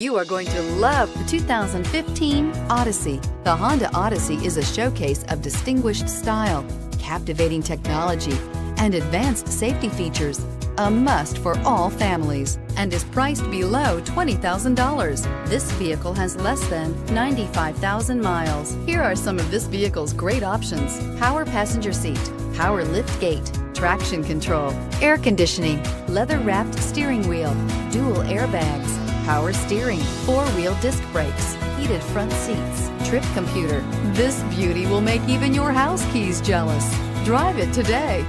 You are going to love the 2015 Odyssey. The Honda Odyssey is a showcase of distinguished style, captivating technology, and advanced safety features. A must for all families and is priced below $20,000. This vehicle has less than 95,000 miles. Here are some of this vehicle's great options: power passenger seat, power lift gate, traction control, air conditioning, leather-wrapped steering wheel, dual airbags, power steering, four-wheel disc brakes, heated front seats, trip computer. This beauty will make even your house keys jealous. Drive it today.